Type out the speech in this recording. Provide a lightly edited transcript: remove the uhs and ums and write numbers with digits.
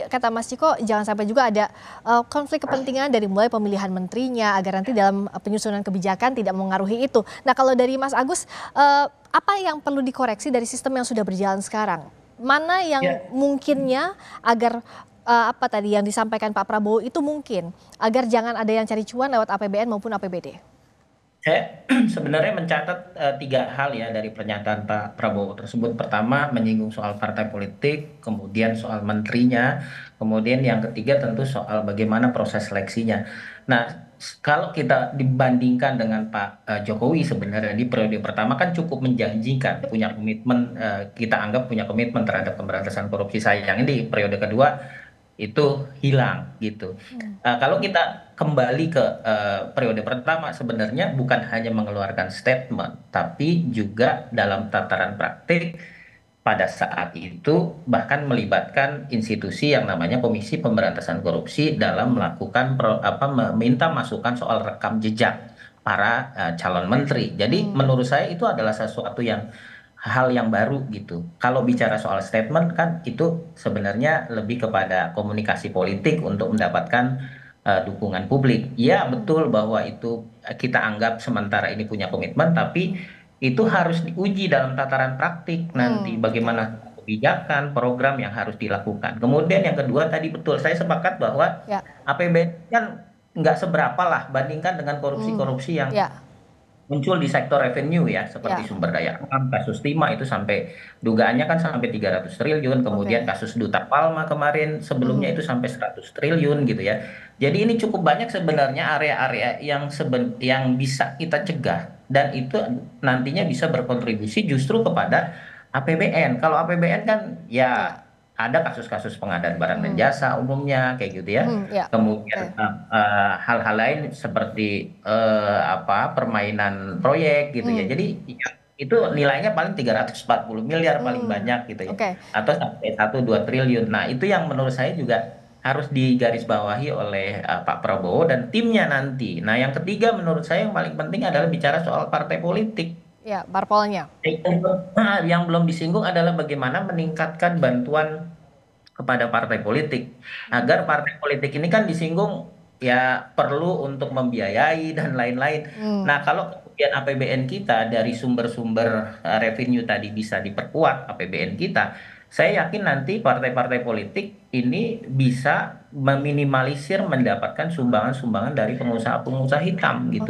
kata Mas Ciko, jangan sampai juga ada konflik kepentingan dari mulai pemilihan menterinya agar nanti dalam penyusunan kebijakan tidak mengaruhi itu. Nah, kalau dari Mas Agus, apa yang perlu dikoreksi dari sistem yang sudah berjalan sekarang? Mana yang Ya, mungkinnya agar apa tadi yang disampaikan Pak Prabowo itu mungkin agar jangan ada yang cari cuan lewat APBN maupun APBD? saya sebenarnya mencatat tiga hal ya dari pernyataan Pak Prabowo tersebut. Pertama, menyinggung soal partai politik, kemudian soal menterinya, kemudian yang ketiga tentu soal bagaimana proses seleksinya. Nah, kalau kita dibandingkan dengan Pak Jokowi sebenarnya di periode pertama kan cukup menjanjikan, punya komitmen, kita anggap punya komitmen terhadap pemberantasan korupsi. Sayangnya di periode kedua itu hilang gitu. Kalau kita kembali ke periode pertama sebenarnya bukan hanya mengeluarkan statement, tapi juga dalam tataran praktik pada saat itu bahkan melibatkan institusi yang namanya Komisi Pemberantasan Korupsi dalam melakukan meminta masukan soal rekam jejak para calon menteri. Jadi Hmm, menurut saya itu adalah sesuatu yang hal yang baru gitu. Kalau bicara soal statement kan itu sebenarnya lebih kepada komunikasi politik untuk mendapatkan dukungan publik. Ya, hmm, betul bahwa itu kita anggap sementara ini punya komitmen, tapi itu harus diuji dalam tataran praktik nanti oke. bagaimana kebijakan, program yang harus dilakukan. Kemudian yang kedua tadi betul, saya sepakat bahwa Ya, APBN kan nggak seberapa lah bandingkan dengan hmm, korupsi-korupsi yang ya, muncul di sektor revenue ya, seperti ya, sumber daya alam, kasus timah itu sampai dugaannya kan sampai 300 triliun, kemudian oke. kasus Duta Palma kemarin sebelumnya Hmm, itu sampai 100 triliun gitu ya. Jadi ini cukup banyak sebenarnya area-area yang bisa kita cegah dan itu nantinya bisa berkontribusi justru kepada APBN. Kalau APBN kan ya ya, ada kasus-kasus pengadaan barang dan hmm, jasa umumnya kayak gitu ya. ya, Kemudian oke. hal-hal lain seperti permainan proyek gitu ya. Hmm, Jadi ya, itu nilainya paling 340 miliar paling hmm, banyak gitu ya. oke. Atau sampai 1-2 triliun. Nah, itu yang menurut saya juga harus digarisbawahi oleh Pak Prabowo dan timnya nanti. Nah, yang ketiga menurut saya yang paling penting adalah bicara soal partai politik. Ya, parpolnya. Yang belum disinggung adalah bagaimana meningkatkan bantuan kepada partai politik agar Hmm, partai politik ini kan disinggung ya perlu untuk membiayai dan lain-lain. hmm, Nah, kalau kemudian APBN kita dari sumber-sumber revenue tadi bisa diperkuat APBN kita, saya yakin nanti partai-partai politik ini bisa meminimalisir mendapatkan sumbangan-sumbangan dari pengusaha-pengusaha hitam gitu.